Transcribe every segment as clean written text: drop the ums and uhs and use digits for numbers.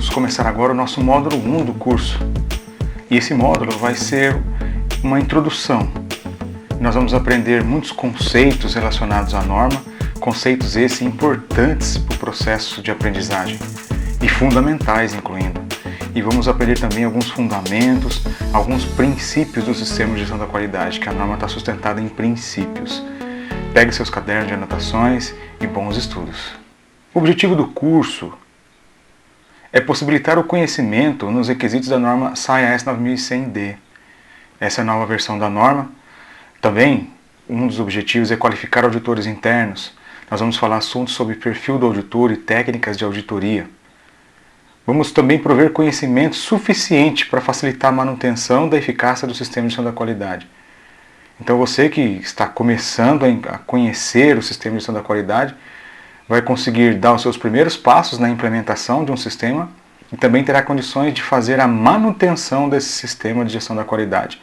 vamos começar agora o nosso módulo 1 do curso. E esse módulo vai ser uma introdução. Nós vamos aprender muitos conceitos relacionados à norma, conceitos esses importantes para o processo de aprendizagem e fundamentais, incluindo. E vamos aprender também alguns fundamentos, alguns princípios do sistema de gestão da qualidade, que a norma está sustentada em princípios. Pegue seus cadernos de anotações e bons estudos. O objetivo do curso é possibilitar o conhecimento nos requisitos da norma SAE-AS 9100D. Essa é a nova versão da norma. Também, um dos objetivos é qualificar auditores internos. Nós vamos falar assuntos sobre perfil do auditor e técnicas de auditoria. Vamos também prover conhecimento suficiente para facilitar a manutenção da eficácia do sistema de gestão da qualidade. Então você que está começando a conhecer o sistema de gestão da qualidade, vai conseguir dar os seus primeiros passos na implementação de um sistema e também terá condições de fazer a manutenção desse sistema de gestão da qualidade.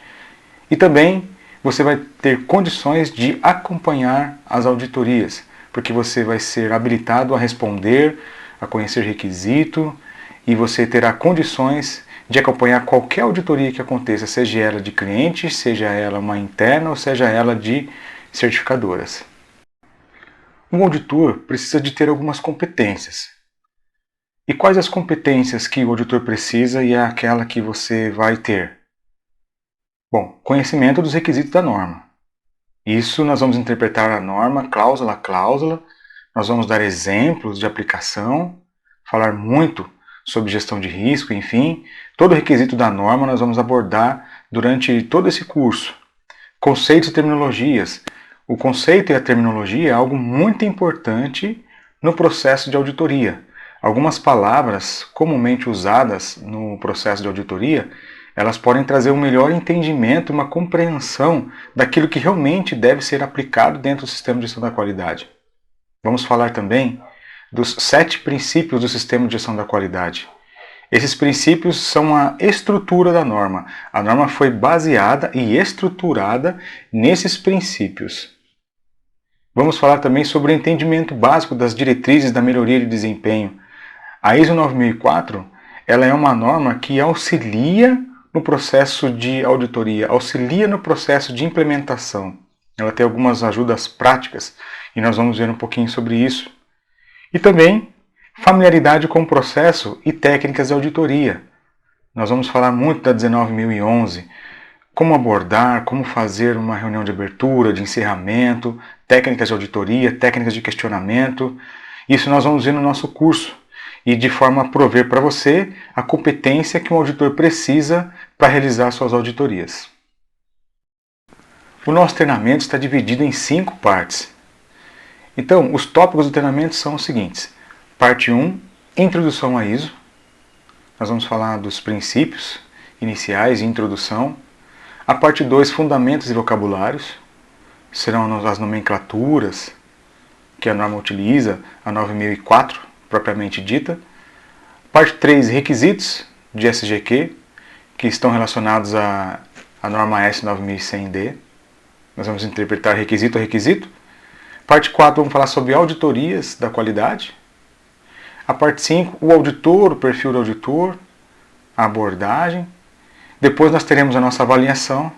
E também você vai ter condições de acompanhar as auditorias, porque você vai ser habilitado a responder, a conhecer requisito e você terá condições de acompanhar qualquer auditoria que aconteça, seja ela de cliente, seja ela uma interna ou seja ela de certificadoras. Um auditor precisa de ter algumas competências. E quais as competências que o auditor precisa e é aquela que você vai ter? Bom, conhecimento dos requisitos da norma. Isso nós vamos interpretar a norma cláusula a cláusula, nós vamos dar exemplos de aplicação, falar muito sobre gestão de risco, enfim, todo o requisito da norma nós vamos abordar durante todo esse curso. Conceitos e terminologias. O conceito e a terminologia é algo muito importante no processo de auditoria. Algumas palavras comumente usadas no processo de auditoria, elas podem trazer um melhor entendimento, uma compreensão daquilo que realmente deve ser aplicado dentro do sistema de gestão da qualidade. Vamos falar também dos 7 princípios do sistema de gestão da qualidade. Esses princípios são a estrutura da norma. A norma foi baseada e estruturada nesses princípios. Vamos falar também sobre o entendimento básico das diretrizes da melhoria de desempenho. A ISO 9004 ela é uma norma que auxilia no processo de auditoria, auxilia no processo de implementação. Ela tem algumas ajudas práticas e nós vamos ver um pouquinho sobre isso. E também familiaridade com o processo e técnicas de auditoria. Nós vamos falar muito da 19011, como abordar, como fazer uma reunião de abertura, de encerramento, técnicas de auditoria, técnicas de questionamento. Isso nós vamos ver no nosso curso e de forma a prover para você a competência que um auditor precisa para realizar suas auditorias. O nosso treinamento está dividido em 5 partes. Então, os tópicos do treinamento são os seguintes. Parte 1, Introdução à ISO. Nós vamos falar dos princípios iniciais e introdução. A parte 2, Fundamentos e vocabulários. Serão as nomenclaturas que a norma utiliza, a 9004, propriamente dita. Parte 3, Requisitos de SGQ, que estão relacionados à norma S 9100D. Nós vamos interpretar requisito a requisito. Parte 4, vamos falar sobre auditorias da qualidade. A parte 5, o auditor, o perfil do auditor, a abordagem. Depois nós teremos a nossa avaliação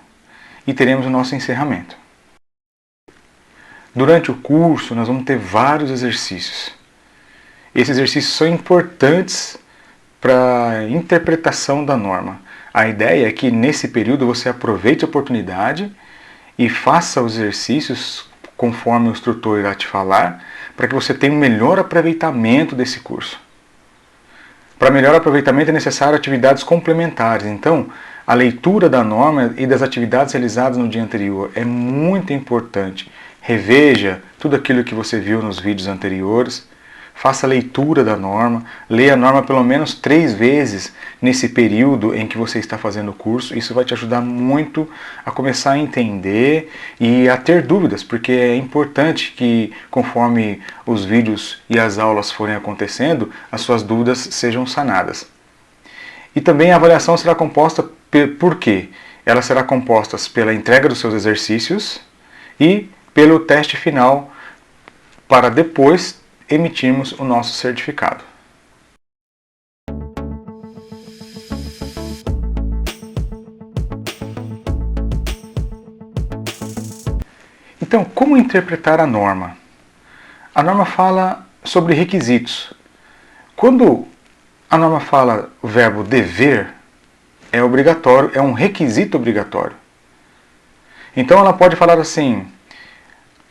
e teremos o nosso encerramento. Durante o curso nós vamos ter vários exercícios. Esses exercícios são importantes para a interpretação da norma. A ideia é que nesse período você aproveite a oportunidade e faça os exercícios conforme o instrutor irá te falar, para que você tenha um melhor aproveitamento desse curso. Para melhor aproveitamento é necessário atividades complementares. Então, a leitura da norma e das atividades realizadas no dia anterior é muito importante. Reveja tudo aquilo que você viu nos vídeos anteriores. Faça a leitura da norma, leia a norma pelo menos 3 vezes nesse período em que você está fazendo o curso. Isso vai te ajudar muito a começar a entender e a ter dúvidas, porque é importante que conforme os vídeos e as aulas forem acontecendo, as suas dúvidas sejam sanadas. E também a avaliação será composta por quê? Ela será composta pela entrega dos seus exercícios e pelo teste final para depois emitirmos o nosso certificado. Então, como interpretar a norma? A norma fala sobre requisitos. Quando a norma fala o verbo dever, é obrigatório, é um requisito obrigatório. Então ela pode falar assim: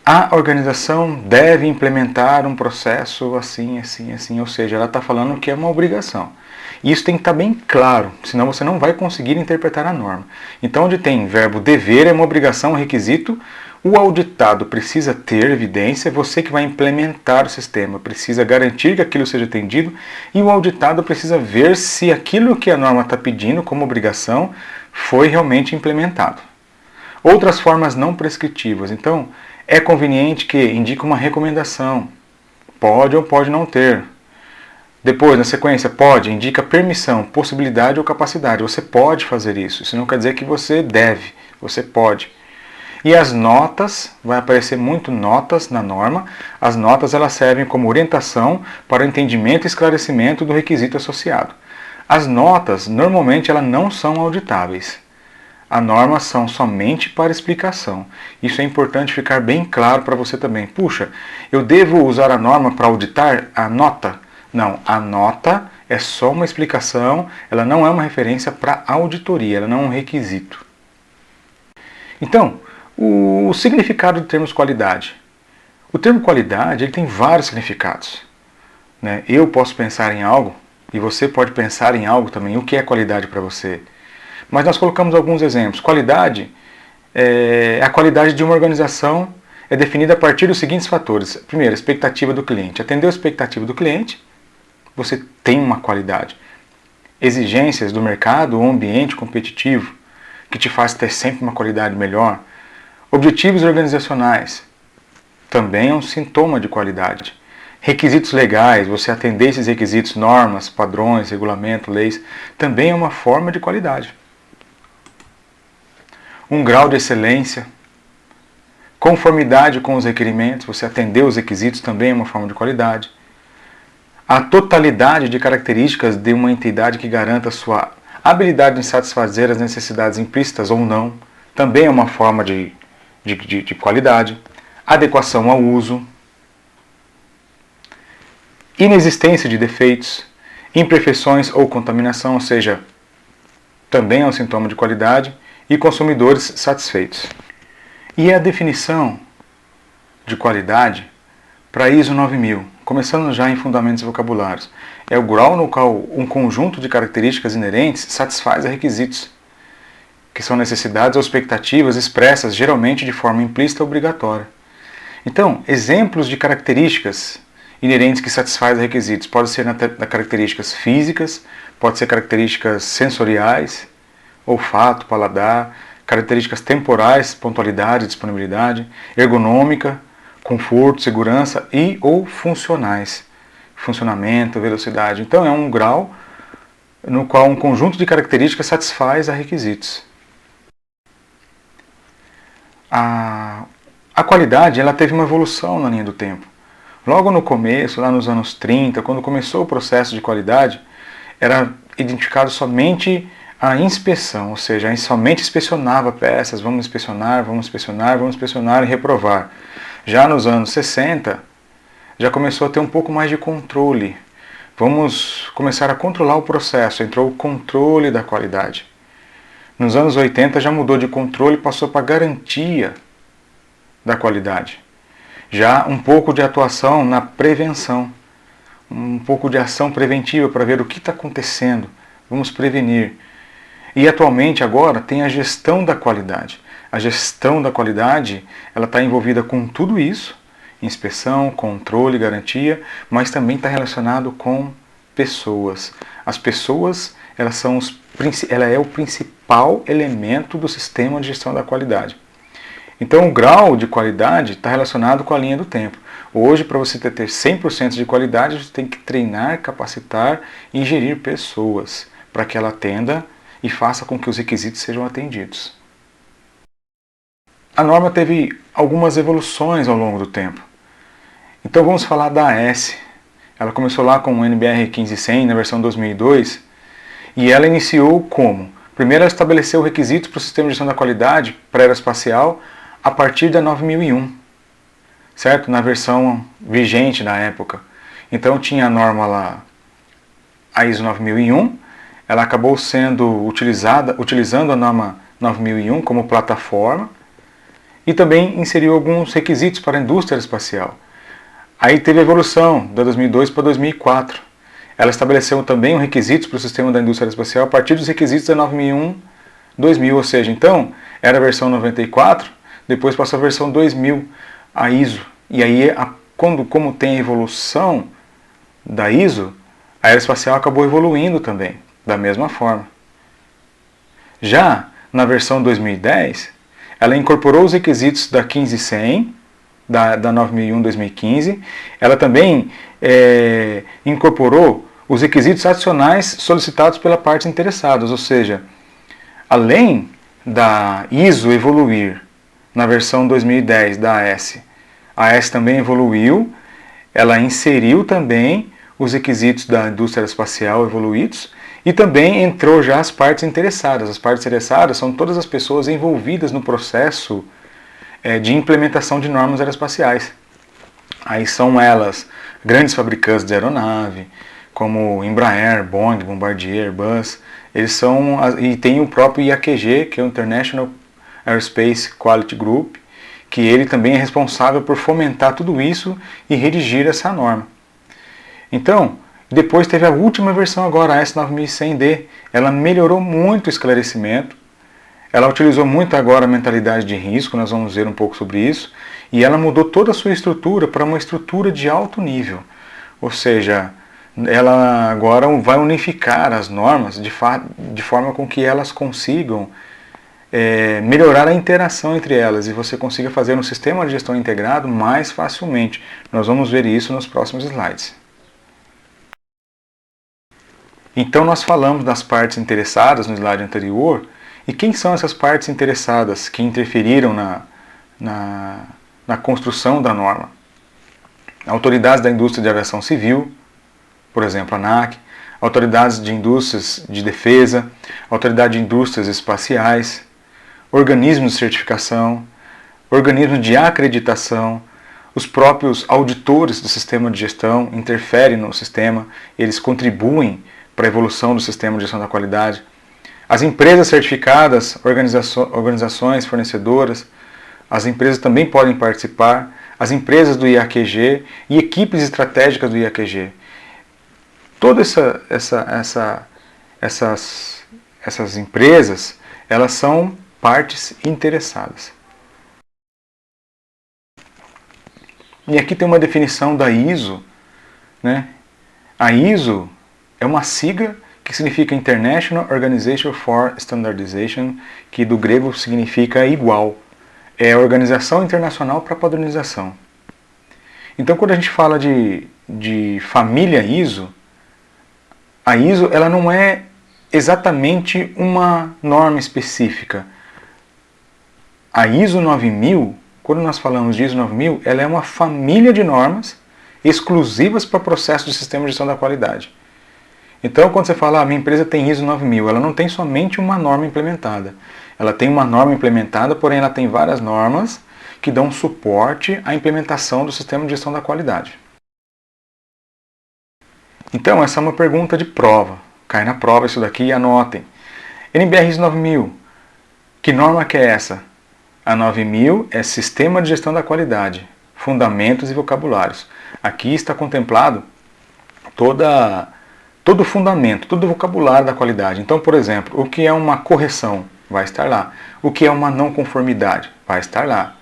a organização deve implementar um processo assim, assim, assim. Ou seja, ela está falando que é uma obrigação. E isso tem que estar bem claro, senão você não vai conseguir interpretar a norma. Então, onde tem verbo dever, é uma obrigação, um requisito. O auditado precisa ter evidência, você que vai implementar o sistema precisa garantir que aquilo seja atendido, e o auditado precisa ver se aquilo que a norma está pedindo como obrigação foi realmente implementado. Outras formas não prescritivas. Então, é conveniente que indique uma recomendação. Pode ou pode não ter. Depois, na sequência, pode, indica permissão, possibilidade ou capacidade. Você pode fazer isso. Isso não quer dizer que você deve, você pode. E as notas, vai aparecer muito notas na norma. As notas elas servem como orientação para o entendimento e esclarecimento do requisito associado. As notas, normalmente, elas não são auditáveis. As normas são somente para explicação. Isso é importante ficar bem claro para você também. Puxa, eu devo usar a norma para auditar a nota? Não, a nota é só uma explicação, ela não é uma referência para auditoria, ela não é um requisito. Então, o significado do termo qualidade. O termo qualidade ele tem vários significados. Né? Eu posso pensar em algo e você pode pensar em algo também. O que é qualidade para você? Mas nós colocamos alguns exemplos. Qualidade a qualidade de uma organização é definida a partir dos seguintes fatores. Primeiro, a expectativa do cliente. Atender a expectativa do cliente, você tem uma qualidade. Exigências do mercado ou ambiente competitivo, que te faz ter sempre uma qualidade melhor. Objetivos organizacionais, também é um sintoma de qualidade. Requisitos legais, você atender esses requisitos, normas, padrões, regulamento, leis, também é uma forma de qualidade. Um grau de excelência, conformidade com os requerimentos, você atender os requisitos também é uma forma de qualidade. A totalidade de características de uma entidade que garanta a sua habilidade em satisfazer as necessidades implícitas ou não, também é uma forma de qualidade. Adequação ao uso. Inexistência de defeitos, imperfeições ou contaminação, ou seja, também é um sintoma de qualidade. E consumidores satisfeitos. E a definição de qualidade para ISO 9000, começando já em fundamentos vocabulários, é o grau no qual um conjunto de características inerentes satisfaz a requisitos, que são necessidades ou expectativas expressas geralmente de forma implícita ou obrigatória. Então, exemplos de características inerentes que satisfazem requisitos pode ser características físicas, pode ser características sensoriais, olfato, paladar, características temporais, pontualidade, disponibilidade, ergonômica, conforto, segurança e ou funcionais, funcionamento, velocidade. Então é um grau no qual um conjunto de características satisfaz a requisitos. A qualidade ela teve uma evolução na linha do tempo. Logo no começo, lá nos anos 30, quando começou o processo de qualidade, era identificado somente a inspeção, ou seja, somente inspecionava peças, vamos inspecionar e reprovar. Já nos anos 60, já começou a ter um pouco mais de controle. Vamos começar a controlar o processo, entrou o controle da qualidade. Nos anos 80 já mudou de controle e passou para garantia da qualidade. Já um pouco de atuação na prevenção, um pouco de ação preventiva para ver o que está acontecendo, vamos prevenir. E atualmente agora tem a gestão da qualidade. A gestão da qualidade ela está envolvida com tudo isso, inspeção, controle, garantia, mas também está relacionado com pessoas. As pessoas ela é o principal elemento do sistema de gestão da qualidade. Então o grau de qualidade está relacionado com a linha do tempo. Hoje, para você ter 100% de qualidade, você tem que treinar, capacitar e gerir pessoas para que ela atenda e faça com que os requisitos sejam atendidos. A norma teve algumas evoluções ao longo do tempo. Então vamos falar da AS. Ela começou lá com o NBR 1500 na versão 2002 e ela iniciou como? Primeiro ela estabeleceu requisitos para o sistema de gestão da qualidade para a aeroespacial a partir da 9001, certo? Na versão vigente na época. Então tinha a norma lá, a ISO 9001, ela acabou sendo utilizando a norma 9001 como plataforma e também inseriu alguns requisitos para a indústria aeroespacial. Aí teve a evolução da 2002 para 2004. Ela estabeleceu também os requisitos para o sistema da indústria aeroespacial a partir dos requisitos da 9001-2000, ou seja, então era a versão 94, depois passou a versão 2000, a ISO. E aí, como tem a evolução da ISO, a aeroespacial acabou evoluindo também, da mesma forma. Já na versão 2010, ela incorporou os requisitos da 15100, da 9001-2015, ela também incorporou os requisitos adicionais solicitados pelas partes interessadas, ou seja, além da ISO evoluir na versão 2010 da AS, a AS também evoluiu, ela inseriu também os requisitos da indústria aeroespacial evoluídos e também entrou já as partes interessadas. As partes interessadas são todas as pessoas envolvidas no processo de implementação de normas aeroespaciais. Aí são elas grandes fabricantes de aeronave, como Embraer, Boeing, Bombardier, Airbus. Eles são, e tem o próprio IAQG, que é o International Aerospace Quality Group, que ele também é responsável por fomentar tudo isso e redigir essa norma. Então, depois teve a última versão agora, a S9100D. Ela melhorou muito o esclarecimento, ela utilizou muito agora a mentalidade de risco, nós vamos ver um pouco sobre isso, e ela mudou toda a sua estrutura para uma estrutura de alto nível. Ou seja, ela agora vai unificar as normas de forma com que elas consigam melhorar a interação entre elas e você consiga fazer um sistema de gestão integrado mais facilmente. Nós vamos ver isso nos próximos slides. Então nós falamos das partes interessadas no slide anterior, e quem são essas partes interessadas que interferiram na construção da norma? Autoridades da indústria de aviação civil, por exemplo, a ANAC, autoridades de indústrias de defesa, autoridade de indústrias espaciais, organismos de certificação, organismos de acreditação, os próprios auditores do sistema de gestão interferem no sistema, eles contribuem para a evolução do sistema de gestão da qualidade. As empresas certificadas, organizações fornecedoras, as empresas também podem participar, as empresas do IAQG e equipes estratégicas do IAQG. Todas essas empresas, elas são partes interessadas. E aqui tem uma definição da ISO, né? A ISO é uma sigla que significa International Organization for Standardization, que do grego significa igual. É a Organização Internacional para Padronização. Então, quando a gente fala de família ISO, a ISO ela não é exatamente uma norma específica. A ISO 9000, quando nós falamos de ISO 9000, ela é uma família de normas exclusivas para processo de sistema de gestão da qualidade. Então, quando você fala, minha empresa tem ISO 9000, ela não tem somente uma norma implementada. Ela tem uma norma implementada, porém ela tem várias normas que dão suporte à implementação do sistema de gestão da qualidade. Então, essa é uma pergunta de prova. Cai na prova isso daqui e anotem. NBR ISO 9000, que norma que é essa? A 9000 é Sistema de Gestão da Qualidade, Fundamentos e Vocabulários. Aqui está contemplado todo o fundamento, todo o vocabulário da qualidade. Então, por exemplo, o que é uma correção? Vai estar lá. O que é uma não conformidade? Vai estar lá.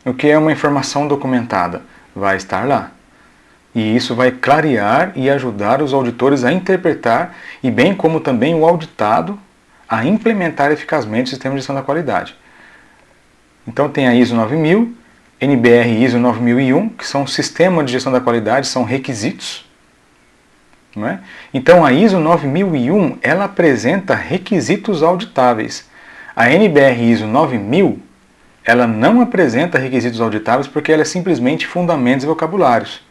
O que é uma informação documentada? Vai estar lá. E isso vai clarear e ajudar os auditores a interpretar e bem como também o auditado a implementar eficazmente o sistema de gestão da qualidade. Então tem a ISO 9000, NBR ISO 9001, que são sistemas de gestão da qualidade, são requisitos. Não é? Então a ISO 9001 ela apresenta requisitos auditáveis. A NBR ISO 9000 ela não apresenta requisitos auditáveis porque ela é simplesmente fundamentos e vocabulários.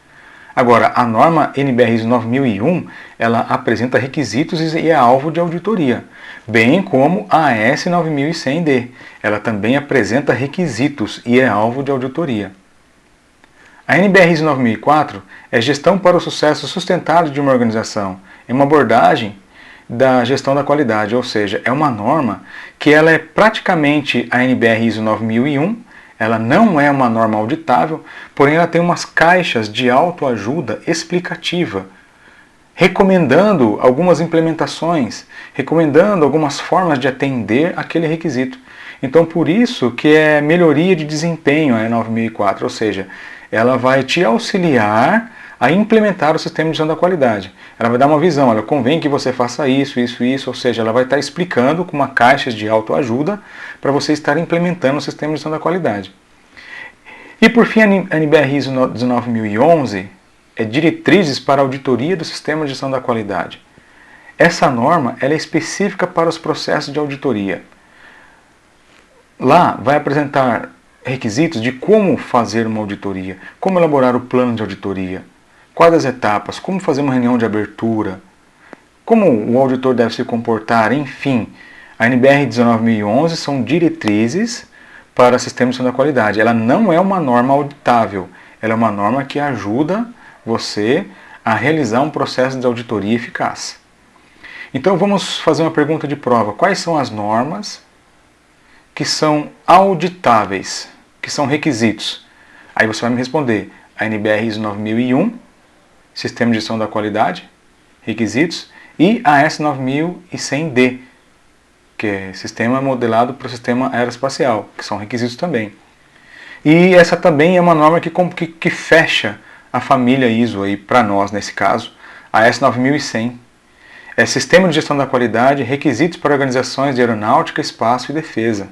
Agora, a norma NBR ISO 9001, ela apresenta requisitos e é alvo de auditoria, bem como a AS 9100D. Ela também apresenta requisitos e é alvo de auditoria. A NBR ISO 9004 é gestão para o sucesso sustentado de uma organização. É uma abordagem da gestão da qualidade, ou seja, é uma norma que ela é praticamente a NBR ISO 9001, ela não é uma norma auditável, porém ela tem umas caixas de autoajuda explicativa, recomendando algumas implementações, recomendando algumas formas de atender aquele requisito. Então por isso que é melhoria de desempenho a 9004, ou seja, ela vai te auxiliar a implementar o sistema de gestão da qualidade. Ela vai dar uma visão, olha, convém que você faça isso, ou seja, ela vai estar explicando com uma caixa de autoajuda para você estar implementando o sistema de gestão da qualidade. E por fim, a NBR ISO 9011 é diretrizes para a auditoria do sistema de gestão da qualidade. Essa norma ela é específica para os processos de auditoria. Lá vai apresentar requisitos de como fazer uma auditoria, como elaborar o plano de auditoria, quais as etapas, como fazer uma reunião de abertura, como o auditor deve se comportar, enfim. A NBR 19011 são diretrizes para o sistema de gestão da qualidade. Ela não é uma norma auditável, ela é uma norma que ajuda você a realizar um processo de auditoria eficaz. Então vamos fazer uma pergunta de prova. Quais são as normas que são auditáveis, que são requisitos? Aí você vai me responder a NBR ISO 9001, Sistema de Gestão da Qualidade, requisitos, e a AS 9100D, que é Sistema Modelado para o Sistema Aeroespacial, que são requisitos também. E essa também é uma norma que fecha a família ISO aí para nós, nesse caso, a AS 9100. É Sistema de Gestão da Qualidade, requisitos para organizações de aeronáutica, espaço e defesa.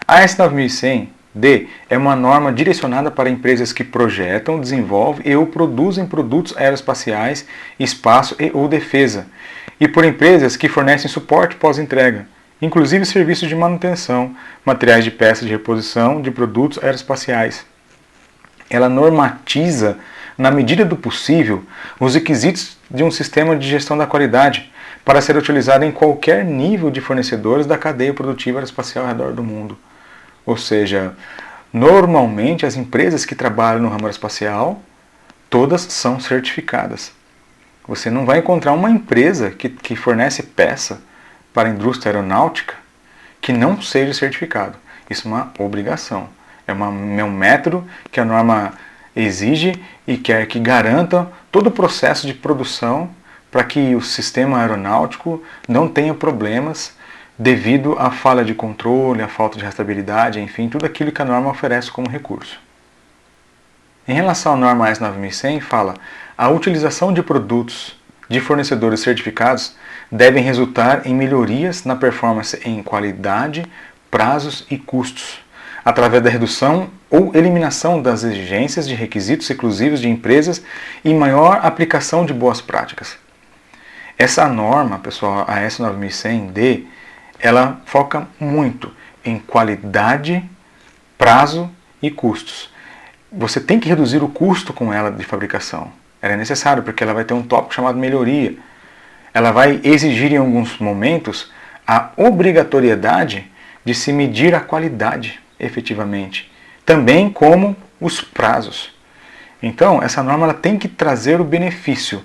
A AS 9100D é uma norma direcionada para empresas que projetam, desenvolvem e ou produzem produtos aeroespaciais, espaço e ou defesa, e por empresas que fornecem suporte pós-entrega, inclusive serviços de manutenção, materiais de peças de reposição de produtos aeroespaciais. Ela normatiza, na medida do possível, os requisitos de um sistema de gestão da qualidade para ser utilizado em qualquer nível de fornecedores da cadeia produtiva aeroespacial ao redor do mundo. Ou seja, normalmente as empresas que trabalham no ramo aeroespacial, todas são certificadas. Você não vai encontrar uma empresa que fornece peça para a indústria aeronáutica que não seja certificado. Isso é uma obrigação. É um método que a norma exige e quer que garanta todo o processo de produção para que o sistema aeronáutico não tenha problemas devido à falha de controle, à falta de rastreabilidade, enfim, tudo aquilo que a norma oferece como recurso. Em relação à norma AS 9100, fala: a utilização de produtos de fornecedores certificados devem resultar em melhorias na performance em qualidade, prazos e custos, através da redução ou eliminação das exigências de requisitos exclusivos de empresas e maior aplicação de boas práticas. Essa norma, pessoal, a AS 9100D, ela foca muito em qualidade, prazo e custos. Você tem que reduzir o custo com ela de fabricação. Ela é necessário porque ela vai ter um tópico chamado melhoria. Ela vai exigir em alguns momentos a obrigatoriedade de se medir a qualidade efetivamente, também como os prazos. Então, essa norma ela tem que trazer o benefício.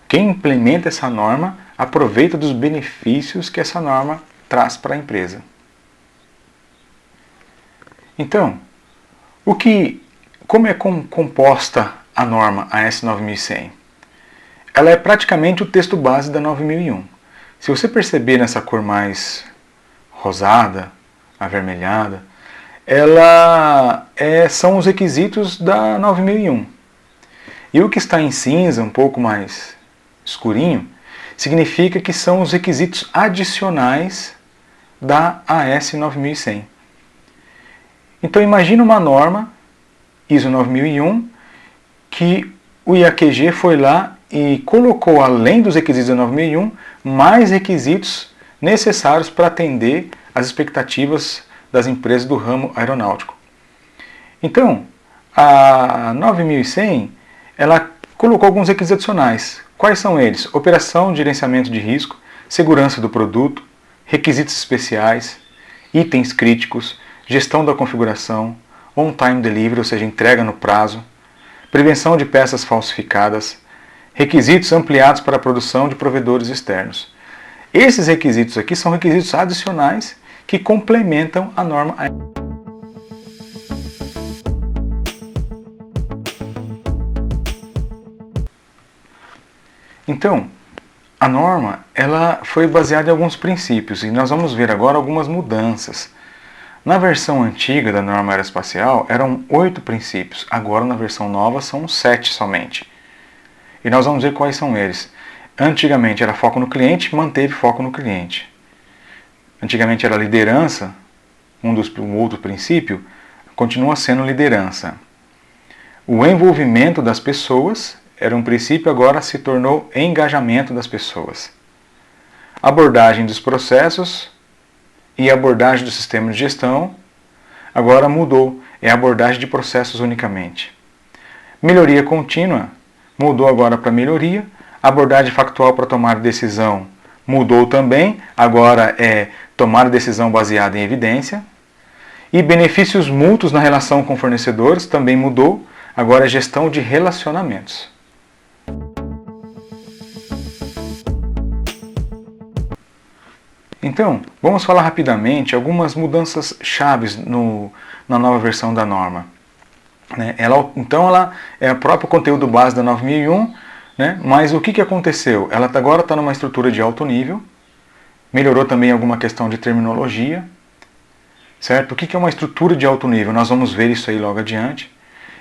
Quem implementa essa norma aproveita dos benefícios que essa norma traz para a empresa. Então, como é composta a norma AS 9100? Ela é praticamente o texto base da 9001. Se você perceber nessa cor mais rosada, avermelhada, são os requisitos da 9001. E o que está em cinza, um pouco mais escurinho, significa que são os requisitos adicionais da AS 9100. Então imagina uma norma ISO 9001 que o IAQG foi lá e colocou, além dos requisitos da 9001, mais requisitos necessários para atender às expectativas das empresas do ramo aeronáutico. Então, A 9100, ela colocou alguns requisitos adicionais. Quais são eles? Operação de gerenciamento de risco, segurança do produto, requisitos especiais, itens críticos, gestão da configuração, on-time delivery, ou seja, entrega no prazo, prevenção de peças falsificadas, requisitos ampliados para a produção de provedores externos. Esses requisitos aqui são requisitos adicionais que complementam a norma. Então, a norma ela foi baseada em alguns princípios e nós vamos ver agora algumas mudanças. Na versão antiga da norma aeroespacial eram 8 princípios, agora na versão nova são 7 somente. E nós vamos ver quais são eles. Antigamente era foco no cliente, manteve foco no cliente. Antigamente era liderança, um outro princípio, continua sendo liderança. O envolvimento das pessoas era um princípio, agora se tornou engajamento das pessoas. Abordagem dos processos e abordagem do sistema de gestão agora mudou, é abordagem de processos unicamente. Melhoria contínua mudou agora para melhoria. Abordagem factual para tomar decisão mudou também, agora é tomar decisão baseada em evidência. E benefícios mútuos na relação com fornecedores também mudou, agora é gestão de relacionamentos. Então, vamos falar rapidamente algumas mudanças chaves na nova versão da norma. Então, ela é o próprio conteúdo base da 9001, mas o que aconteceu? Ela agora está numa estrutura de alto nível, melhorou também alguma questão de terminologia, certo? O que é uma estrutura de alto nível? Nós vamos ver isso aí logo adiante.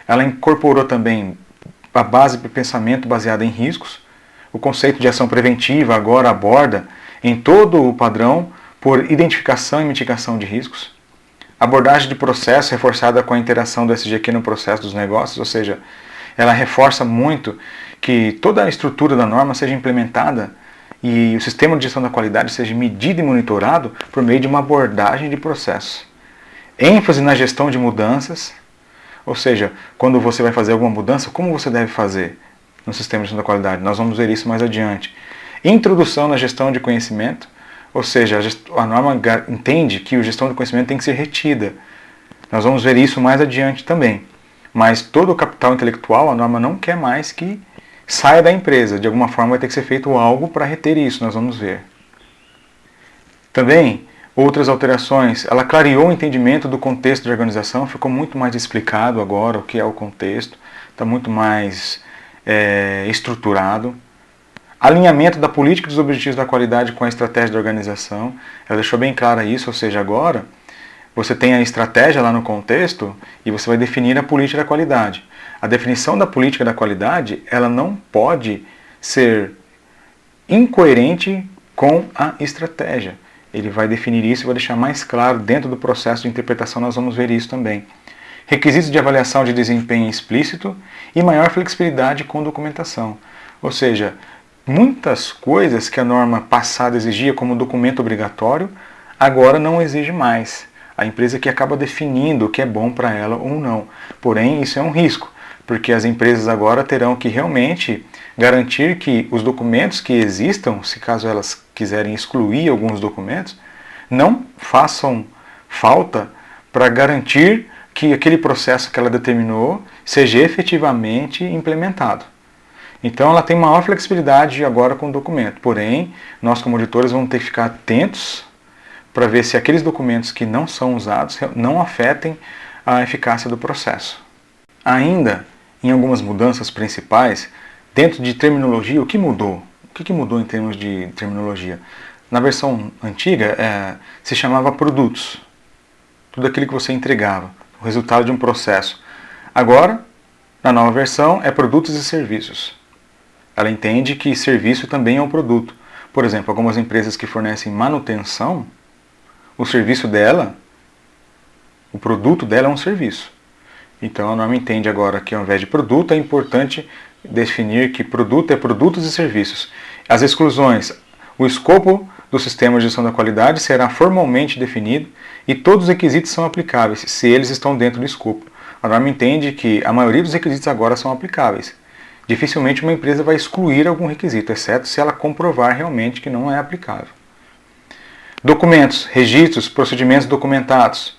Ela incorporou também a base para pensamento baseada em riscos. O conceito de ação preventiva agora aborda em todo o padrão por identificação e mitigação de riscos. Abordagem de processo reforçada com a interação do SGQ no processo dos negócios, ou seja, ela reforça muito que toda a estrutura da norma seja implementada e o sistema de gestão da qualidade seja medido e monitorado por meio de uma abordagem de processo. ênfase na gestão de mudanças, ou seja, quando você vai fazer alguma mudança, como você deve fazer no sistema de gestão da qualidade? Nós vamos ver isso mais adiante. Introdução na gestão de conhecimento, ou seja, a norma entende que a gestão de conhecimento tem que ser retida. Nós vamos ver isso mais adiante também. Mas todo o capital intelectual, a norma não quer mais que saia da empresa. De alguma forma vai ter que ser feito algo para reter isso, nós vamos ver. Também, outras alterações, ela clareou o entendimento do contexto de organização, ficou muito mais explicado agora o que é o contexto, está muito mais estruturado. Alinhamento da política e dos objetivos da qualidade com a estratégia da organização, ela deixou bem clara isso, ou seja, agora você tem a estratégia lá no contexto e você vai definir a política da qualidade. A definição da política da qualidade, ela não pode ser incoerente com a estratégia. Ele vai definir isso e vai deixar mais claro dentro do processo de interpretação, nós vamos ver isso também. Requisitos de avaliação de desempenho explícito e maior flexibilidade com documentação. Ou seja, muitas coisas que a norma passada exigia como documento obrigatório, agora não exige mais. A empresa que acaba definindo o que é bom para ela ou não. Porém, isso é um risco, porque as empresas agora terão que realmente garantir que os documentos que existam, se caso elas quiserem excluir alguns documentos, não façam falta para garantir que aquele processo que ela determinou seja efetivamente implementado. Então ela tem maior flexibilidade agora com o documento. Porém, nós como auditores vamos ter que ficar atentos para ver se aqueles documentos que não são usados não afetem a eficácia do processo. Ainda, em algumas mudanças principais, dentro de terminologia, o que mudou? O que mudou em termos de terminologia? Na versão antiga, se chamava produtos. Tudo aquilo que você entregava, o resultado de um processo. Agora, na nova versão, é produtos e serviços. Ela entende que serviço também é um produto. Por exemplo, algumas empresas que fornecem manutenção, o serviço dela, o produto dela é um serviço. Então a norma entende agora que ao invés de produto é importante definir que produto é produtos e serviços. As exclusões, o escopo do sistema de gestão da qualidade será formalmente definido e todos os requisitos são aplicáveis se eles estão dentro do escopo. A norma entende que a maioria dos requisitos agora são aplicáveis. Dificilmente uma empresa vai excluir algum requisito, exceto se ela comprovar realmente que não é aplicável. Documentos, registros, procedimentos documentados,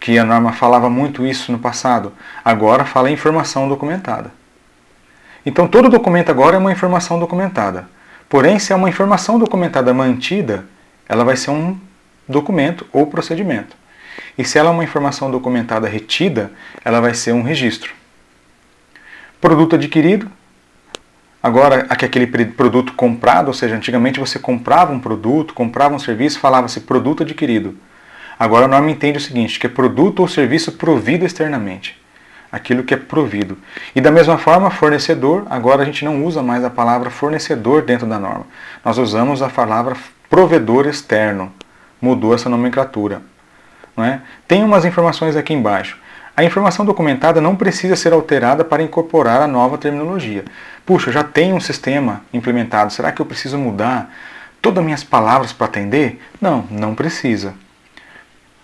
que a norma falava muito isso no passado, agora fala em informação documentada. Então todo documento agora é uma informação documentada. Porém, se é uma informação documentada mantida, ela vai ser um documento ou procedimento. E se ela é uma informação documentada retida, ela vai ser um registro. Produto adquirido. Agora, aquele produto comprado, ou seja, antigamente você comprava um produto, comprava um serviço, falava-se produto adquirido. Agora a norma entende o seguinte, que é produto ou serviço provido externamente. Aquilo que é provido. E da mesma forma, fornecedor, agora a gente não usa mais a palavra fornecedor dentro da norma. Nós usamos a palavra provedor externo. Mudou essa nomenclatura. Não é? Tem umas informações aqui embaixo. A informação documentada não precisa ser alterada para incorporar a nova terminologia. Puxa, já tem um sistema implementado, será que eu preciso mudar todas as minhas palavras para atender? Não, não precisa.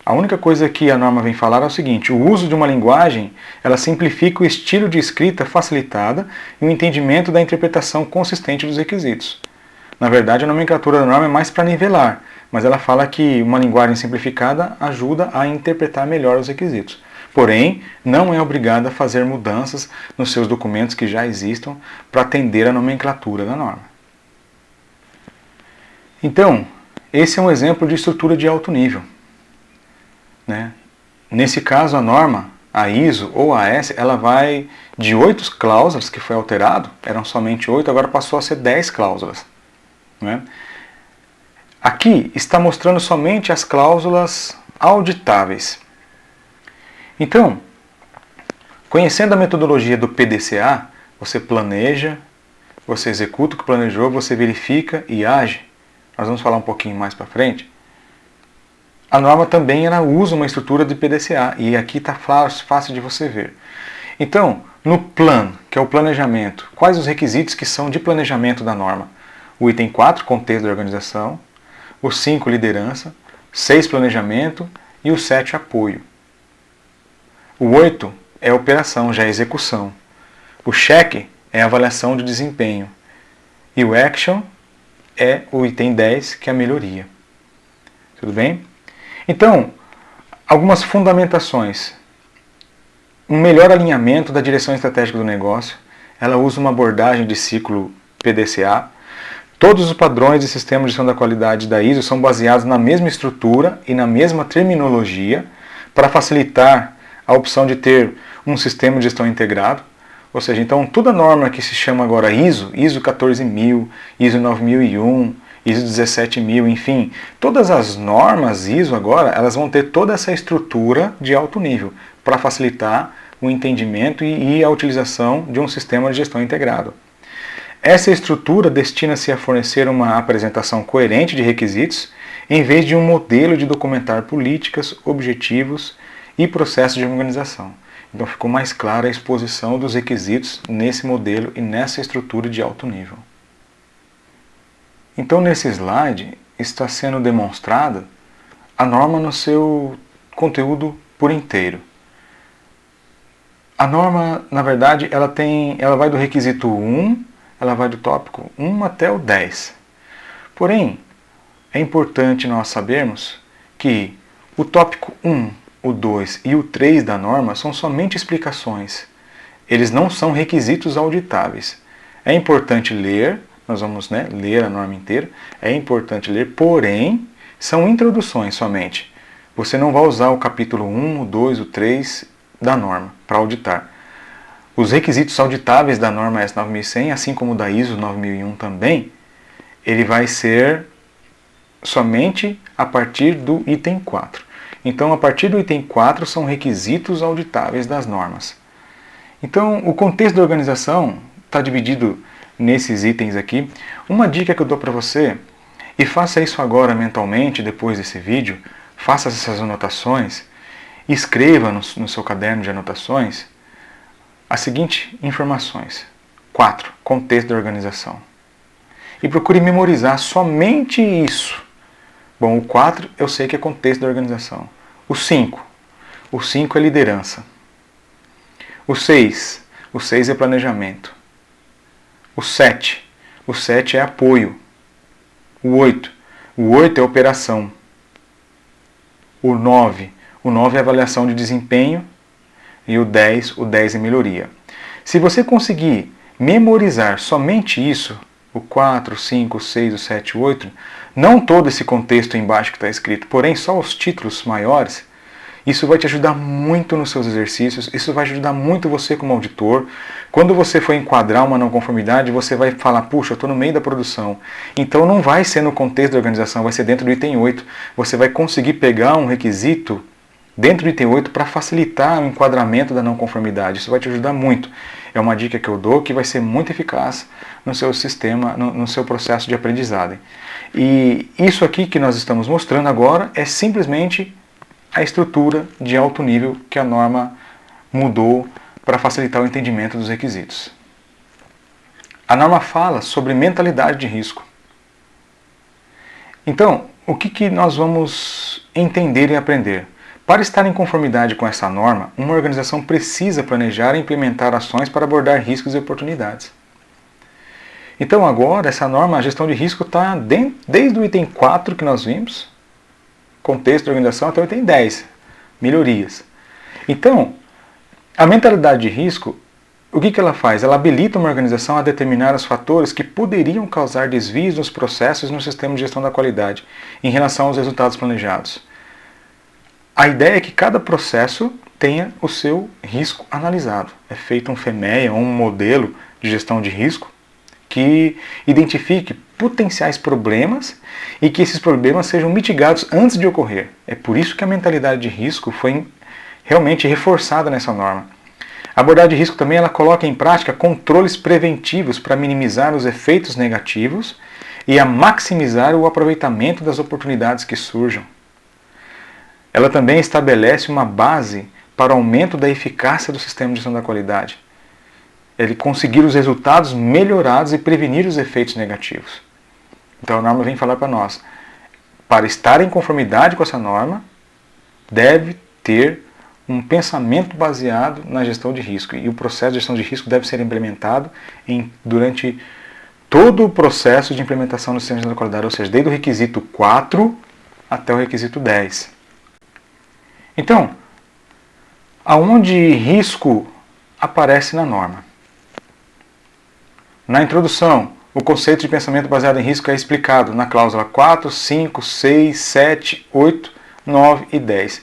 A única coisa que a norma vem falar é o seguinte, o uso de uma linguagem, ela simplifica o estilo de escrita facilitada e o entendimento da interpretação consistente dos requisitos. Na verdade, a nomenclatura da norma é mais para nivelar, mas ela fala que uma linguagem simplificada ajuda a interpretar melhor os requisitos. Porém, não é obrigada a fazer mudanças nos seus documentos que já existam para atender a nomenclatura da norma. Então, esse é um exemplo de estrutura de alto nível. Né? Nesse caso, a norma, a ISO ou a AS, ela vai de 8 cláusulas, que foi alterado, eram somente 8, agora passou a ser 10 cláusulas. Né? Aqui está mostrando somente as cláusulas auditáveis. Então, conhecendo a metodologia do PDCA, você planeja, você executa o que planejou, você verifica e age. Nós vamos falar um pouquinho mais para frente. A norma também ela usa uma estrutura de PDCA e aqui está fácil de você ver. Então, no plano, que é o planejamento, quais os requisitos que são de planejamento da norma? O item 4, contexto da organização, o 5, liderança, 6, planejamento e o 7, apoio. O 8 é operação, já é execução. O check é avaliação de desempenho. E o action é o item 10, que é a melhoria. Tudo bem? Então, algumas fundamentações. Um melhor alinhamento da direção estratégica do negócio. Ela usa uma abordagem de ciclo PDCA. Todos os padrões de sistema de gestão da qualidade da ISO são baseados na mesma estrutura e na mesma terminologia para facilitar a opção de ter um sistema de gestão integrado. Ou seja, então toda norma que se chama agora ISO, ISO 14000, ISO 9001, ISO 17000, enfim, todas as normas ISO agora, elas vão ter toda essa estrutura de alto nível para facilitar o entendimento e a utilização de um sistema de gestão integrado. Essa estrutura destina-se a fornecer uma apresentação coerente de requisitos, em vez de um modelo de documentar políticas, objetivos e processos de organização. Então ficou mais clara a exposição dos requisitos nesse modelo e nessa estrutura de alto nível. Então nesse slide está sendo demonstrada a norma no seu conteúdo por inteiro. A norma, na verdade, ela vai do requisito 1, ela vai do tópico 1 até o 10. Porém, é importante nós sabermos que o tópico 1, o 2 e o 3 da norma são somente explicações. Eles não são requisitos auditáveis. É importante ler, nós vamos ler a norma inteira, é importante ler, porém, são introduções somente. Você não vai usar o capítulo 1, o 2, o 3 da norma para auditar. Os requisitos auditáveis da norma S9100, assim como da ISO 9001 também, ele vai ser somente a partir do item 4. Então, a partir do item 4 são requisitos auditáveis das normas. Então, o contexto da organização está dividido nesses itens aqui. Uma dica que eu dou para você, e faça isso agora mentalmente, depois desse vídeo, faça essas anotações, escreva no seu caderno de anotações as seguintes informações. 4. Contexto da organização. E procure memorizar somente isso. Bom, o 4 eu sei que é contexto da organização. O 5. O 5 é liderança. O 6. O 6 é planejamento. O 7. O 7 é apoio. O 8. O 8 é operação. O 9. O 9 é avaliação de desempenho. E o 10 é melhoria. Se você conseguir memorizar somente isso, o 4, o 5, o 6, o 7, o 8, não todo esse contexto embaixo que está escrito, porém só os títulos maiores, isso vai te ajudar muito nos seus exercícios, isso vai ajudar muito você como auditor. Quando você for enquadrar uma não conformidade, você vai falar, puxa, eu estou no meio da produção. Então não vai ser no contexto da organização, vai ser dentro do item 8. Você vai conseguir pegar um requisito dentro do item 8 para facilitar o enquadramento da não conformidade. Isso vai te ajudar muito. É uma dica que eu dou que vai ser muito eficaz no seu sistema, no seu processo de aprendizagem. E isso aqui que nós estamos mostrando agora é simplesmente a estrutura de alto nível que a norma mudou para facilitar o entendimento dos requisitos. A norma fala sobre mentalidade de risco. Então, o que nós vamos entender e aprender? Para estar em conformidade com essa norma, uma organização precisa planejar e implementar ações para abordar riscos e oportunidades. Então agora, essa norma, a gestão de risco está desde o item 4 que nós vimos, contexto da organização, até o item 10, melhorias. Então, a mentalidade de risco, o que ela faz? Ela habilita uma organização a determinar os fatores que poderiam causar desvios nos processos e no sistema de gestão da qualidade em relação aos resultados planejados. A ideia é que cada processo tenha o seu risco analisado. É feito um FMEA, um modelo de gestão de risco, que identifique potenciais problemas e que esses problemas sejam mitigados antes de ocorrer. É por isso que a mentalidade de risco foi realmente reforçada nessa norma. A abordagem de risco também ela coloca em prática controles preventivos para minimizar os efeitos negativos e a maximizar o aproveitamento das oportunidades que surjam. Ela também estabelece uma base para o aumento da eficácia do sistema de gestão da qualidade. Ele conseguir os resultados melhorados e prevenir os efeitos negativos. Então a norma vem falar para nós, para estar em conformidade com essa norma, deve ter um pensamento baseado na gestão de risco. E o processo de gestão de risco deve ser implementado durante todo o processo de implementação do sistema de gestão da qualidade, ou seja, desde o requisito 4 até o requisito 10. Então, aonde risco aparece na norma? Na introdução, o conceito de pensamento baseado em risco é explicado na cláusula 4, 5, 6, 7, 8, 9 e 10.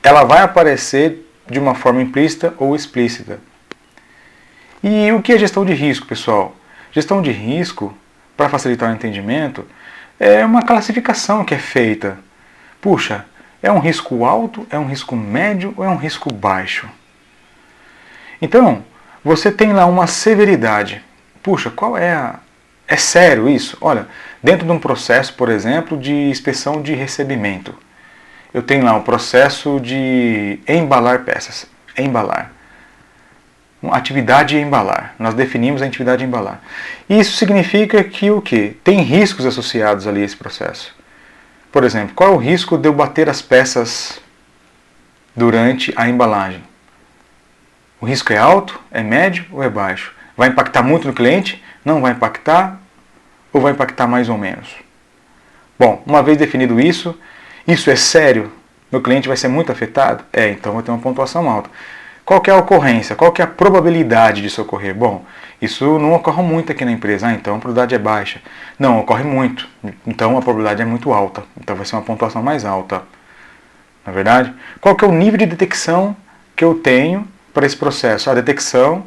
Ela vai aparecer de uma forma implícita ou explícita. E o que é gestão de risco, pessoal? Gestão de risco, para facilitar o entendimento, é uma classificação que é feita. Puxa, é um risco alto, é um risco médio ou é um risco baixo? Então, você tem lá uma severidade. Puxa, qual é a... É sério isso? Olha, dentro de um processo, por exemplo, de inspeção de recebimento, eu tenho lá o processo de embalar peças. Embalar. Uma atividade de embalar. Nós definimos a atividade de embalar. Isso significa que o quê? Tem riscos associados ali a esse processo. Por exemplo, qual é o risco de eu bater as peças durante a embalagem? O risco é alto, é médio ou é baixo? Vai impactar muito no cliente? Não vai impactar? Ou vai impactar mais ou menos? Bom, uma vez definido isso é sério? Meu cliente vai ser muito afetado? Então vai ter uma pontuação alta. Qual que é a ocorrência? Qual que é a probabilidade disso ocorrer? Bom, isso não ocorre muito aqui na empresa. Então a probabilidade é baixa. Não, ocorre muito. Então a probabilidade é muito alta. Então vai ser uma pontuação mais alta. Na verdade? Qual que é o nível de detecção que eu tenho para esse processo? A detecção,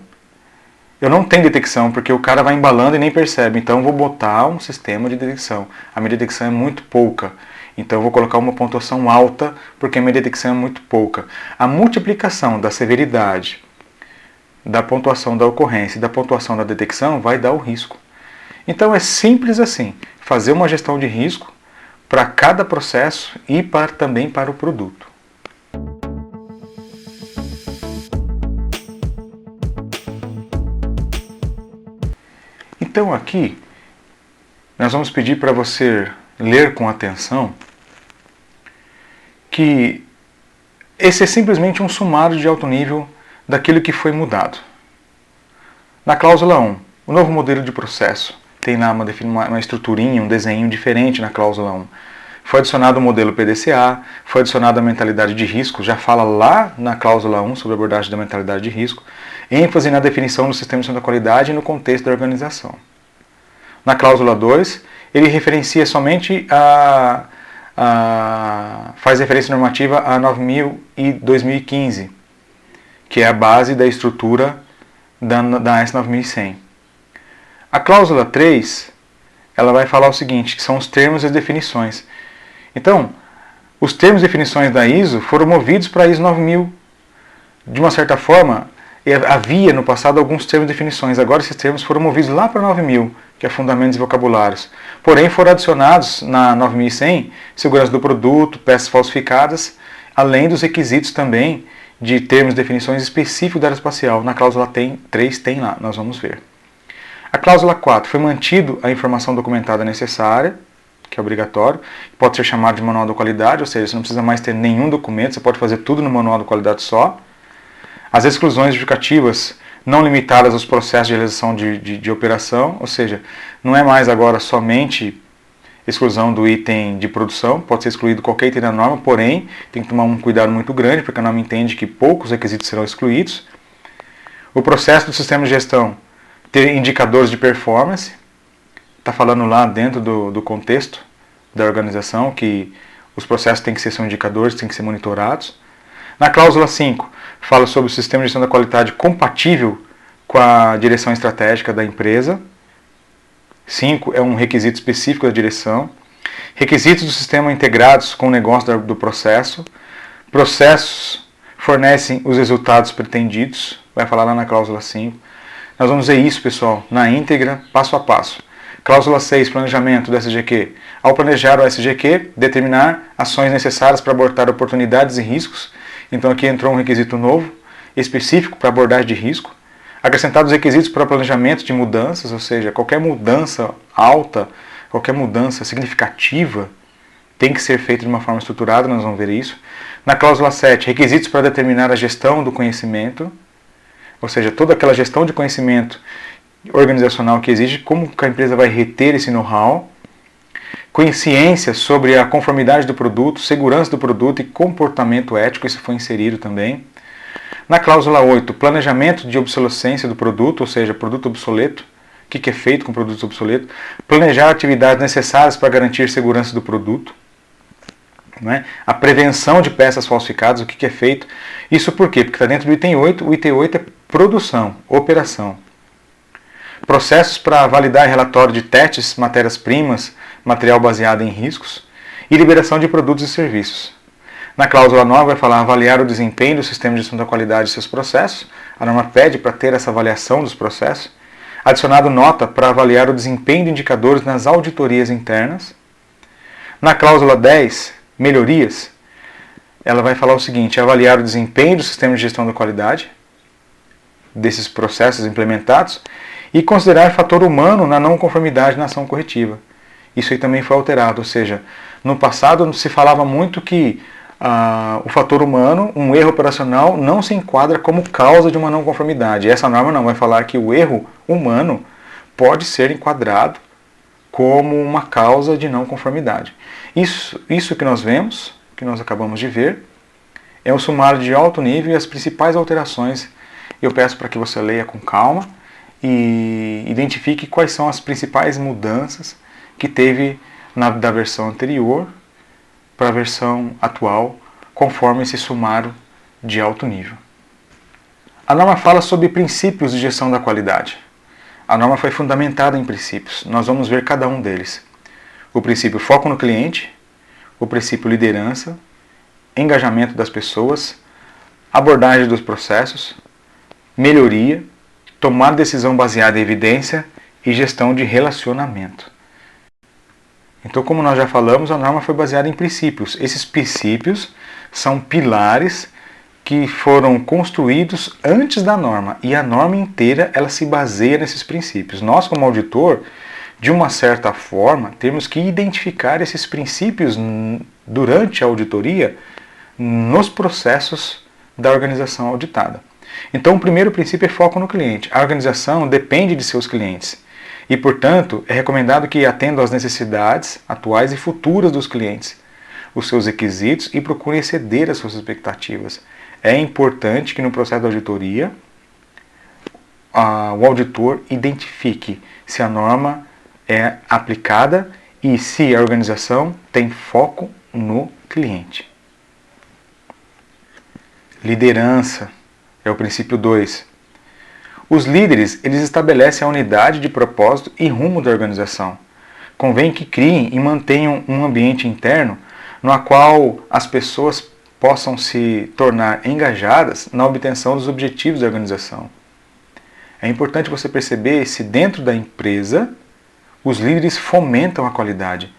eu não tenho detecção, porque o cara vai embalando e nem percebe. Então eu vou botar um sistema de detecção. A minha detecção é muito pouca. Então eu vou colocar uma pontuação alta, porque a minha detecção é muito pouca. A multiplicação da severidade, da pontuação da ocorrência e da pontuação da detecção vai dar o risco. Então é simples assim, fazer uma gestão de risco para cada processo e também para o produto. Então aqui, nós vamos pedir para você ler com atenção que esse é simplesmente um sumário de alto nível daquilo que foi mudado. Na cláusula 1, o novo modelo de processo. Tem lá uma estruturinha, um desenho diferente na cláusula 1. Foi adicionado o modelo PDCA, foi adicionada a mentalidade de risco, já fala lá na cláusula 1 sobre a abordagem da mentalidade de risco, ênfase na definição do sistema de gestão da qualidade e no contexto da organização. Na cláusula 2, ele referencia somente faz referência normativa a 9000 e 2015, que é a base da estrutura da AS 9100. A cláusula 3, ela vai falar o seguinte, que são os termos e as definições. Então, os termos e definições da ISO foram movidos para a ISO 9000. De uma certa forma, havia no passado alguns termos e definições, agora esses termos foram movidos lá para a 9000, que é Fundamentos e Vocabulários. Porém, foram adicionados na 9100 segurança do produto, peças falsificadas, além dos requisitos também de termos e definições específicos da área espacial. Na cláusula 3 tem lá, nós vamos ver. A cláusula 4, foi mantido a informação documentada necessária, que é obrigatório, pode ser chamado de manual da qualidade, ou seja, você não precisa mais ter nenhum documento, você pode fazer tudo no manual da qualidade só. As exclusões justificativas não limitadas aos processos de realização de operação, ou seja, não é mais agora somente exclusão do item de produção, pode ser excluído qualquer item da norma, porém, tem que tomar um cuidado muito grande, porque a norma entende que poucos requisitos serão excluídos. O processo do sistema de gestão, ter indicadores de performance, está falando lá dentro do contexto da organização que os processos têm que ser indicadores, têm que ser monitorados. Na cláusula 5, fala sobre o sistema de gestão da qualidade compatível com a direção estratégica da empresa. 5 é um requisito específico da direção. Requisitos do sistema integrados com o negócio do processo. Processos fornecem os resultados pretendidos. Vai falar lá na cláusula 5. Nós vamos ver isso, pessoal, na íntegra, passo a passo. Cláusula 6, planejamento do SGQ. Ao planejar o SGQ, determinar ações necessárias para abordar oportunidades e riscos. Então aqui entrou um requisito novo, específico para abordagem de risco. Acrescentados requisitos para planejamento de mudanças, ou seja, qualquer mudança alta, qualquer mudança significativa, tem que ser feita de uma forma estruturada, nós vamos ver isso. Na cláusula 7, requisitos para determinar a gestão do conhecimento, ou seja, toda aquela gestão de conhecimento organizacional que exige, como que a empresa vai reter esse know-how. Consciência sobre a conformidade do produto, segurança do produto e comportamento ético, isso foi inserido também. Na cláusula 8, planejamento de obsolescência do produto, ou seja, produto obsoleto. O que é feito com produtos obsoletos? Planejar atividades necessárias para garantir segurança do produto. Não é? A prevenção de peças falsificadas, o que é feito? Isso por quê? Porque está dentro do item 8, o item 8 é produção, operação. Processos para validar relatório de testes, matérias-primas, material baseado em riscos e liberação de produtos e serviços. Na cláusula 9 vai falar avaliar o desempenho do sistema de gestão da qualidade e seus processos. A norma pede para ter essa avaliação dos processos. Adicionado nota para avaliar o desempenho de indicadores nas auditorias internas. Na cláusula 10, melhorias, ela vai falar o seguinte, avaliar o desempenho do sistema de gestão da qualidade, desses processos implementados, e considerar fator humano na não conformidade na ação corretiva. Isso aí também foi alterado, ou seja, no passado se falava muito que o fator humano, um erro operacional, não se enquadra como causa de uma não conformidade. Essa norma não vai falar que o erro humano pode ser enquadrado como uma causa de não conformidade. Isso que nós vemos, que nós acabamos de ver, é um sumário de alto nível e as principais alterações. Eu peço para que você leia com calma e identifique quais são as principais mudanças que teve da versão anterior para a versão atual, conforme esse sumário de alto nível. A norma fala sobre princípios de gestão da qualidade. A norma foi fundamentada em princípios. Nós vamos ver cada um deles. O princípio foco no cliente, o princípio liderança, engajamento das pessoas, abordagem dos processos, melhoria, tomar decisão baseada em evidência e gestão de relacionamento. Então, como nós já falamos, a norma foi baseada em princípios. Esses princípios são pilares que foram construídos antes da norma e a norma inteira ela se baseia nesses princípios. Nós, como auditor, de uma certa forma, temos que identificar esses princípios durante a auditoria nos processos da organização auditada. Então, o primeiro princípio é foco no cliente. A organização depende de seus clientes e, portanto, é recomendado que atenda às necessidades atuais e futuras dos clientes, os seus requisitos e procure exceder as suas expectativas. É importante que no processo da auditoria o auditor identifique se a norma é aplicada e se a organização tem foco no cliente. Liderança é o princípio 2. Os líderes, eles estabelecem a unidade de propósito e rumo da organização. Convém que criem e mantenham um ambiente interno no qual as pessoas possam se tornar engajadas na obtenção dos objetivos da organização. É importante você perceber se dentro da empresa os líderes fomentam a qualidade,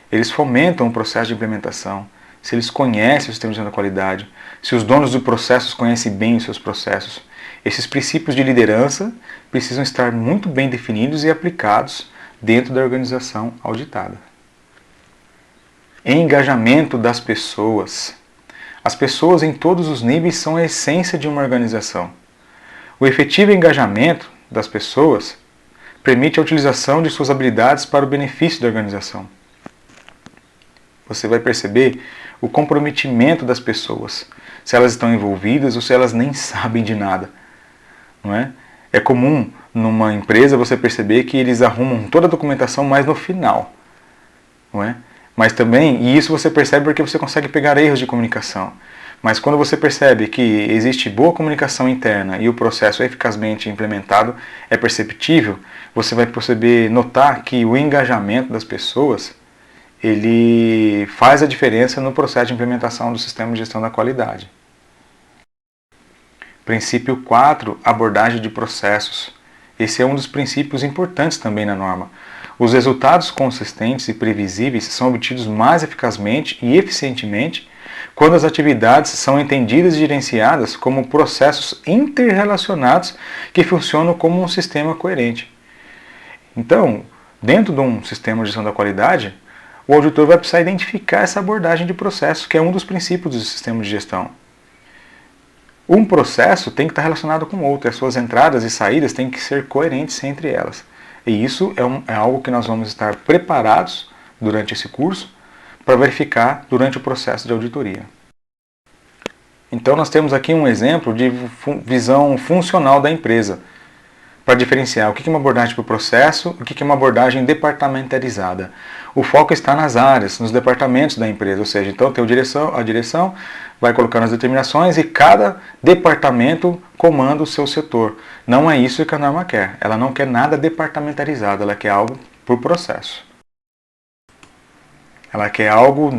eles fomentam o processo de implementação, se eles conhecem o sistema de gestão da qualidade, se os donos dos processos conhecem bem os seus processos. Esses princípios de liderança precisam estar muito bem definidos e aplicados dentro da organização auditada. Engajamento das pessoas. As pessoas em todos os níveis são a essência de uma organização. O efetivo engajamento das pessoas permite a utilização de suas habilidades para o benefício da organização. Você vai perceber o comprometimento das pessoas, se elas estão envolvidas ou se elas nem sabem de nada. Não é? É comum numa empresa você perceber que eles arrumam toda a documentação mais no final. Não é? Mas também, e isso você percebe porque você consegue pegar erros de comunicação. Mas quando você percebe que existe boa comunicação interna e o processo é eficazmente implementado, é perceptível, você vai perceber, notar que o engajamento das pessoas, ele faz a diferença no processo de implementação do sistema de gestão da qualidade. Princípio 4, abordagem de processos. Esse é um dos princípios importantes também na norma. Os resultados consistentes e previsíveis são obtidos mais eficazmente e eficientemente quando as atividades são entendidas e gerenciadas como processos interrelacionados que funcionam como um sistema coerente. Então, dentro de um sistema de gestão da qualidade, o auditor vai precisar identificar essa abordagem de processo, que é um dos princípios do sistema de gestão. Um processo tem que estar relacionado com o outro, as suas entradas e saídas têm que ser coerentes entre elas. E isso é algo que nós vamos estar preparados durante esse curso para verificar durante o processo de auditoria. Então nós temos aqui um exemplo de visão funcional da empresa, para diferenciar o que é uma abordagem para o processo e o que é uma abordagem departamentalizada. O foco está nas áreas, nos departamentos da empresa, ou seja, então tem a direção vai colocando as determinações e cada departamento comanda o seu setor. Não é isso que a norma quer, ela não quer nada departamentalizado, ela quer algo por processo. Ela quer algo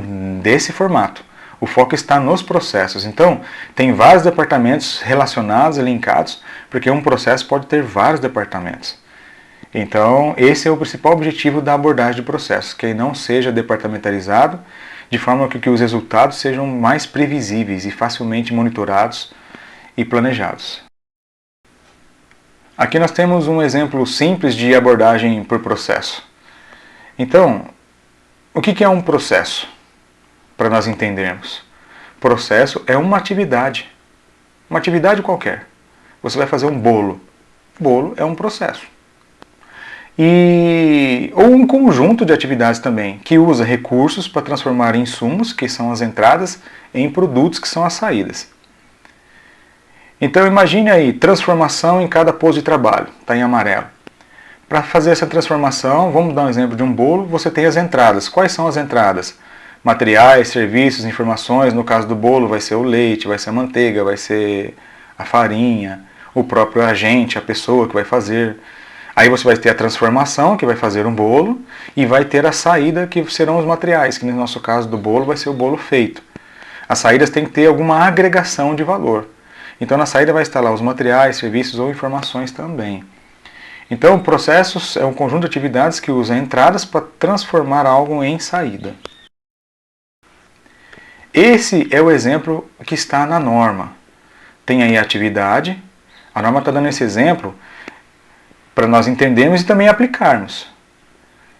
desse formato. O foco está nos processos. Então, tem vários departamentos relacionados e linkados, porque um processo pode ter vários departamentos. Então, esse é o principal objetivo da abordagem de processos, que não seja departamentalizado, de forma que os resultados sejam mais previsíveis e facilmente monitorados e planejados. Aqui nós temos um exemplo simples de abordagem por processo. Então, o que é um processo? Para nós entendermos. Processo é uma atividade qualquer. Você vai fazer um bolo. Bolo é um processo. Ou um conjunto de atividades também, que usa recursos para transformar insumos, que são as entradas, em produtos, que são as saídas. Então imagine aí, transformação em cada posto de trabalho, está em amarelo. Para fazer essa transformação, vamos dar um exemplo de um bolo, você tem as entradas. Quais são as entradas? Materiais, serviços, informações. No caso do bolo vai ser o leite, vai ser a manteiga, vai ser a farinha, o próprio agente, a pessoa que vai fazer. Aí você vai ter a transformação, que vai fazer um bolo, e vai ter a saída, que serão os materiais, que no nosso caso do bolo vai ser o bolo feito. As saídas têm que ter alguma agregação de valor. Então na saída vai estar lá os materiais, serviços ou informações também. Então processos é um conjunto de atividades que usa entradas para transformar algo em saída. Esse é o exemplo que está na norma. Tem aí a atividade, a norma está dando esse exemplo para nós entendermos e também aplicarmos.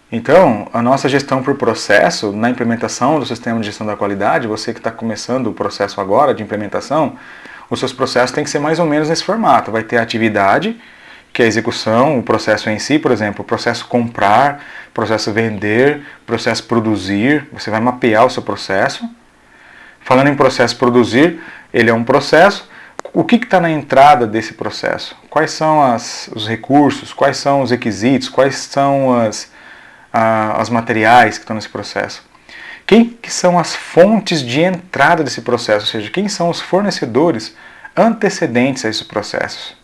Então, a nossa gestão por processo, na implementação do sistema de gestão da qualidade, você que está começando o processo agora de implementação, os seus processos têm que ser mais ou menos nesse formato. Vai ter a atividade, que é a execução, o processo em si, por exemplo, o processo comprar, processo vender, processo produzir, você vai mapear o seu processo. Falando em processo produzir, ele é um processo. O que está na entrada desse processo? Quais são os recursos, quais são os requisitos, quais são as materiais que estão nesse processo? Quem que são as fontes de entrada desse processo? Ou seja, quem são os fornecedores antecedentes a esse processo?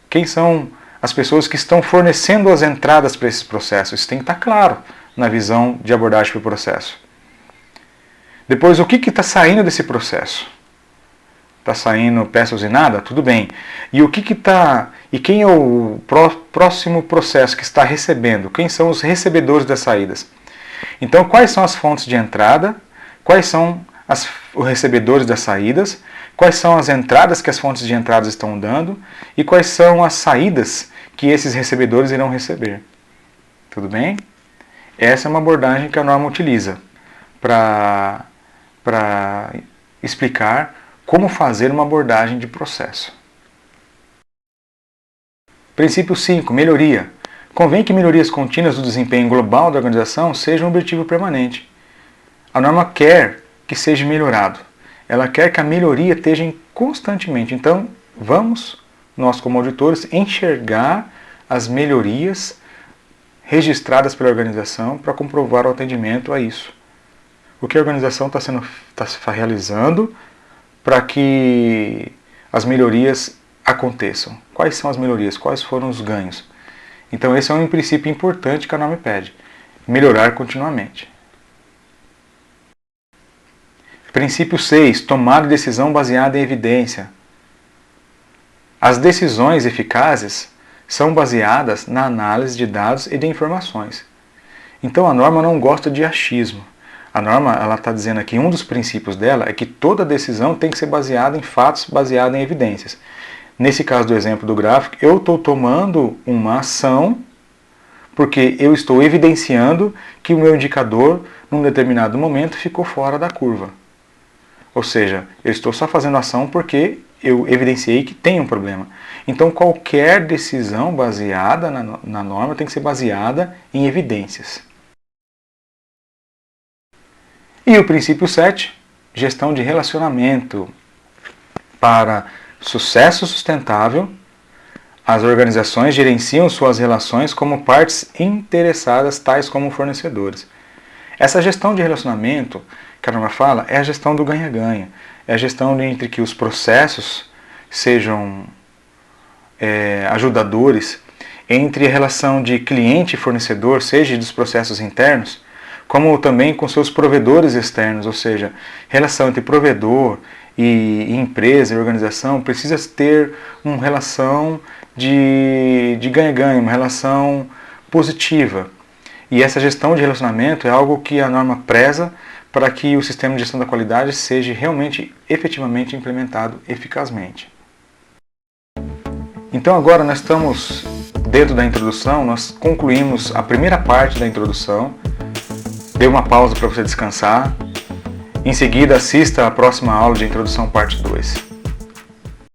Quem são as pessoas que estão fornecendo as entradas para esses processos? Isso tem que estar claro na visão de abordagem para o processo. Depois, o que está saindo desse processo? Está saindo peça usinada? Tudo bem. E o que está... E quem é o próximo processo que está recebendo? Quem são os recebedores das saídas? Então, quais são as fontes de entrada? Quais são os recebedores das saídas? Quais são as entradas que as fontes de entradas estão dando? E quais são as saídas que esses recebedores irão receber? Tudo bem? Essa é uma abordagem que a norma utiliza para explicar como fazer uma abordagem de processo. Princípio 5. Melhoria. Convém que melhorias contínuas do desempenho global da organização sejam um objetivo permanente. A norma quer que seja melhorado. Ela quer que a melhoria esteja constantemente. Então, vamos, nós como auditores, enxergar as melhorias registradas pela organização para comprovar o atendimento a isso. O que a organização está realizando para que as melhorias aconteçam. Quais são as melhorias? Quais foram os ganhos? Então esse é um princípio importante que a norma pede. Melhorar continuamente. Princípio 6. Tomar decisão baseada em evidência. As decisões eficazes são baseadas na análise de dados e de informações. Então a norma não gosta de achismo. A norma está dizendo aqui, um dos princípios dela é que toda decisão tem que ser baseada em fatos, baseada em evidências. Nesse caso do exemplo do gráfico, eu estou tomando uma ação porque eu estou evidenciando que o meu indicador, num determinado momento, ficou fora da curva. Ou seja, eu estou só fazendo ação porque eu evidenciei que tem um problema. Então, qualquer decisão baseada na norma tem que ser baseada em evidências. E o princípio 7, gestão de relacionamento. Para sucesso sustentável, as organizações gerenciam suas relações como partes interessadas, tais como fornecedores. Essa gestão de relacionamento, que a norma fala, é a gestão do ganha-ganha. É a gestão entre que os processos sejam ajudadores, entre a relação de cliente e fornecedor, seja dos processos internos, como também com seus provedores externos, ou seja, relação entre provedor e empresa e organização precisa ter uma relação de ganha-ganha, uma relação positiva. E essa gestão de relacionamento é algo que a norma preza para que o sistema de gestão da qualidade seja realmente, efetivamente implementado eficazmente. Então agora nós estamos dentro da introdução, nós concluímos a primeira parte da introdução. Dê uma pausa para você descansar. Em seguida, assista a próxima aula de introdução parte 2.